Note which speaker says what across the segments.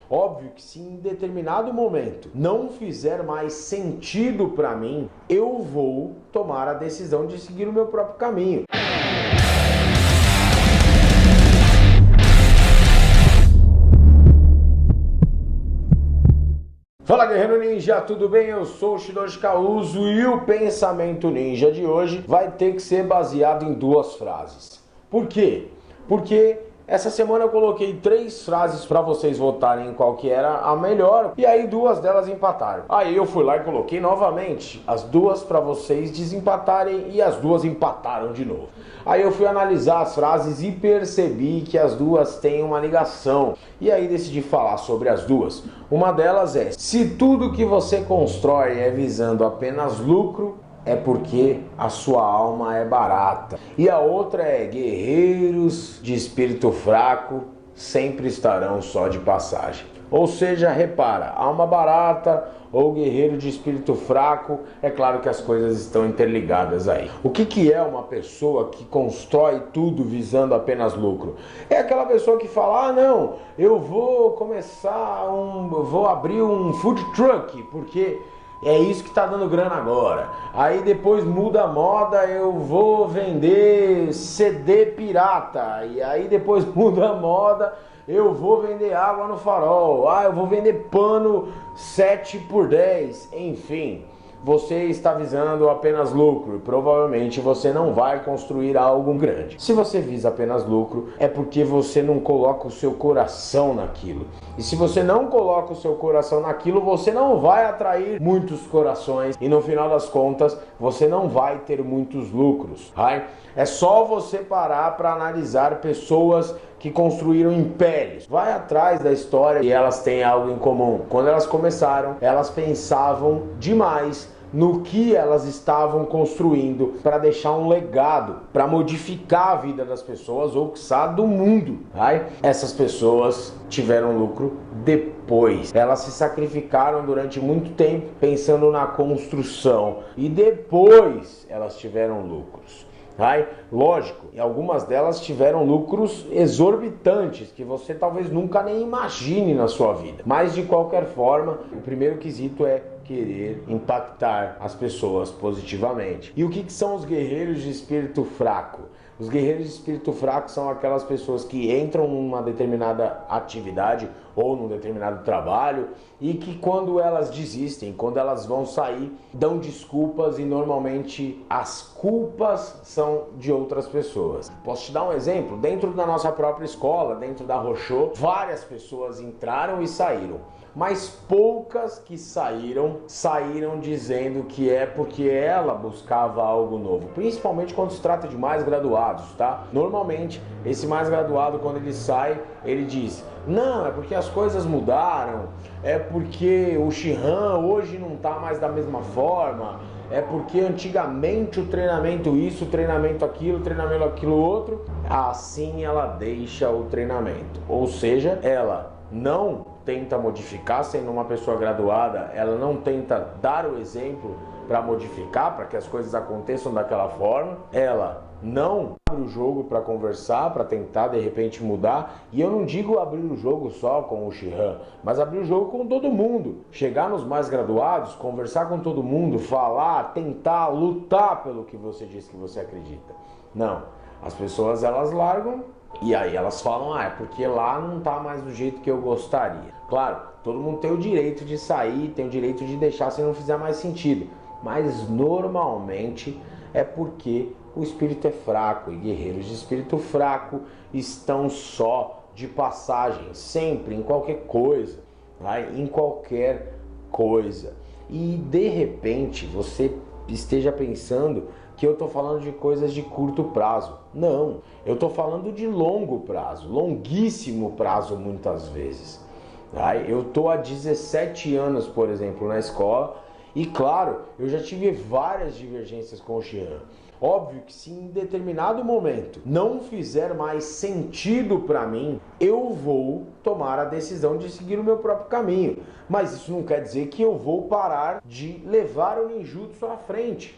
Speaker 1: Óbvio que se em determinado momento não fizer mais sentido para mim, eu vou tomar a decisão de seguir o meu próprio caminho. Fala Guerreiro Ninja, tudo bem? Eu sou o Shidoshi Kauzu e o pensamento ninja de hoje vai ter que ser baseado em duas frases. Por quê? Porque essa semana eu coloquei 3 frases para vocês votarem em qual que era a melhor e aí 2 delas empataram. Aí eu fui lá e coloquei novamente as 2 para vocês desempatarem e as 2 empataram de novo. Aí eu fui analisar as frases e percebi que as 2 têm uma ligação. E aí decidi falar sobre as 2. Uma delas é: se tudo que você constrói é visando apenas lucro, é porque a sua alma é barata. E a outra é: guerreiros de espírito fraco sempre estarão só de passagem. Ou seja, repara, alma barata ou guerreiro de espírito fraco, é claro que as coisas estão interligadas aí. O que é uma pessoa que constrói tudo visando apenas lucro? É aquela pessoa que fala: ah não, eu vou vou abrir um food truck, porque é isso que tá dando grana agora. Aí depois muda a moda, eu vou vender CD pirata. E aí depois muda a moda, eu vou vender água no farol. Ah, eu vou vender pano 7x10. Enfim, você está visando apenas lucro e provavelmente você não vai construir algo grande. Se você visa apenas lucro, é porque você não coloca o seu coração naquilo. E se você não coloca o seu coração naquilo, você não vai atrair muitos corações e no final das contas, você não vai ter muitos lucros. É só você parar para analisar pessoas que construíram impérios. Vai atrás da história e elas têm algo em comum. Quando elas começaram, elas pensavam demais no que elas estavam construindo para deixar um legado, para modificar a vida das pessoas ou quiçá do mundo. Essas pessoas tiveram lucro depois. Elas se sacrificaram durante muito tempo pensando na construção e depois elas tiveram lucros. Lógico, e algumas delas tiveram lucros exorbitantes que você talvez nunca nem imagine na sua vida. Mas de qualquer forma, o primeiro quesito é querer impactar as pessoas positivamente. E o que são os guerreiros de espírito fraco? Os guerreiros de espírito fraco são aquelas pessoas que entram numa determinada atividade ou num determinado trabalho e que quando elas desistem, quando elas vão sair, dão desculpas e normalmente as culpas são de outras pessoas. Posso te dar um exemplo? Dentro da nossa própria escola, dentro da Rochô, várias pessoas entraram e saíram. Mas poucas que saíram dizendo que é porque ela buscava algo novo, principalmente quando se trata de mais graduados, tá? Normalmente, esse mais graduado, quando ele sai, ele diz: não, é porque as coisas mudaram, é porque o Shihan hoje não tá mais da mesma forma, é porque antigamente o treinamento isso, o treinamento aquilo outro. Assim ela deixa o treinamento, ou seja, ela não tenta modificar, sendo uma pessoa graduada, ela não tenta dar o exemplo para modificar, para que as coisas aconteçam daquela forma, ela não abre o jogo para conversar, para tentar de repente mudar, e eu não digo abrir o jogo só com o Shihan, mas abrir o jogo com todo mundo, chegar nos mais graduados, conversar com todo mundo, falar, tentar, lutar pelo que você diz que você acredita. Não, as pessoas elas largam e aí elas falam: é porque lá não tá mais do jeito que eu gostaria. Claro, todo mundo tem o direito de sair, tem o direito de deixar se não fizer mais sentido, mas normalmente é porque o espírito é fraco e guerreiros de espírito fraco estão só de passagem, sempre, em qualquer coisa, em qualquer coisa. E de repente você esteja pensando que eu estou falando de coisas de curto prazo. Não, eu estou falando de longo prazo, longuíssimo prazo muitas vezes. Eu estou há 17 anos, por exemplo, na escola e claro, eu já tive várias divergências com o Shihan. Óbvio que se em determinado momento não fizer mais sentido para mim, eu vou tomar a decisão de seguir o meu próprio caminho. Mas isso não quer dizer que eu vou parar de levar o ninjutsu à frente.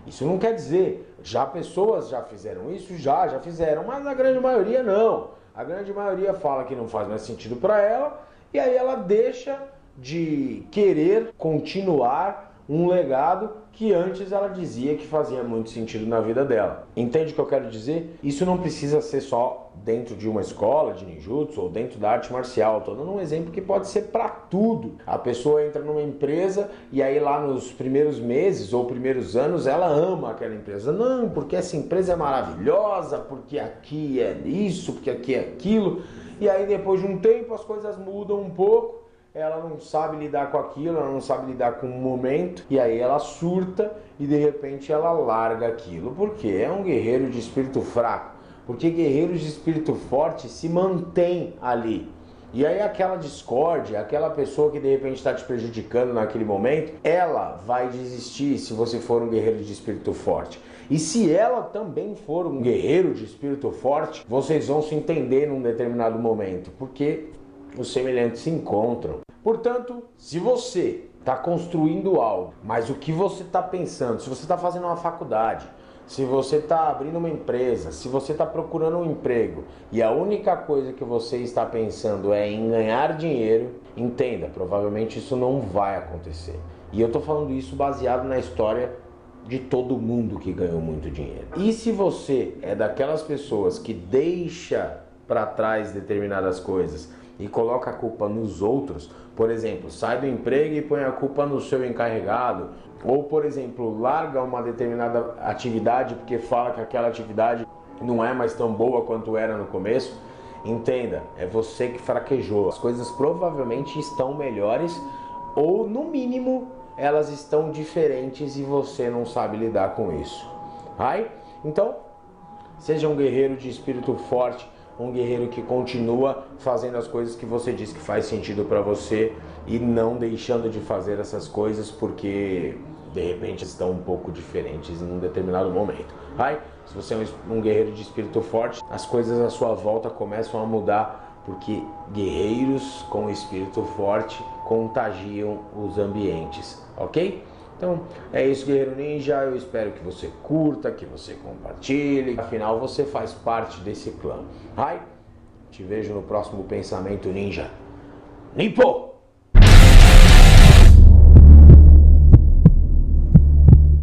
Speaker 1: Isso não quer dizer. Pessoas já fizeram isso, já fizeram, mas a grande maioria não. A grande maioria fala que não faz mais sentido para ela e aí ela deixa de querer continuar um legado que antes ela dizia que fazia muito sentido na vida dela. Entende o que eu quero dizer? Isso não precisa ser só dentro de uma escola de ninjutsu ou dentro da arte marcial. Estou dando um exemplo que pode ser para tudo. A pessoa entra numa empresa e aí lá nos primeiros meses ou primeiros anos ela ama aquela empresa. Não, porque essa empresa é maravilhosa, porque aqui é isso, porque aqui é aquilo. E aí depois de um tempo as coisas mudam um pouco. Ela não sabe lidar com aquilo, ela não sabe lidar com o momento, e aí ela surta e de repente ela larga aquilo. Por quê? É um guerreiro de espírito fraco, porque guerreiros de espírito forte se mantêm ali. E aí aquela discórdia, aquela pessoa que de repente está te prejudicando naquele momento, ela vai desistir se você for um guerreiro de espírito forte. E se ela também for um guerreiro de espírito forte, vocês vão se entender num determinado momento, porque os semelhantes se encontram. Portanto, se você está construindo algo, mas o que você está pensando, se você está fazendo uma faculdade, se você está abrindo uma empresa, se você está procurando um emprego e a única coisa que você está pensando é em ganhar dinheiro, entenda, provavelmente isso não vai acontecer. E eu estou falando isso baseado na história de todo mundo que ganhou muito dinheiro. E se você é daquelas pessoas que deixa para trás determinadas coisas e coloca a culpa nos outros, por exemplo, sai do emprego e põe a culpa no seu encarregado, ou por exemplo, larga uma determinada atividade porque fala que aquela atividade não é mais tão boa quanto era no começo, entenda, é você que fraquejou. As coisas provavelmente estão melhores ou no mínimo elas estão diferentes e você não sabe lidar com isso. Aí, então, seja um guerreiro de espírito forte, um guerreiro que continua fazendo as coisas que você diz que faz sentido para você e não deixando de fazer essas coisas porque de repente estão um pouco diferentes em um determinado momento. Aí, se você é um guerreiro de espírito forte, as coisas à sua volta começam a mudar porque guerreiros com espírito forte contagiam os ambientes, ok? Então é isso, Guerreiro Ninja, eu espero que você curta, que você compartilhe, afinal você faz parte desse clã. Te vejo no próximo Pensamento Ninja. Nippo!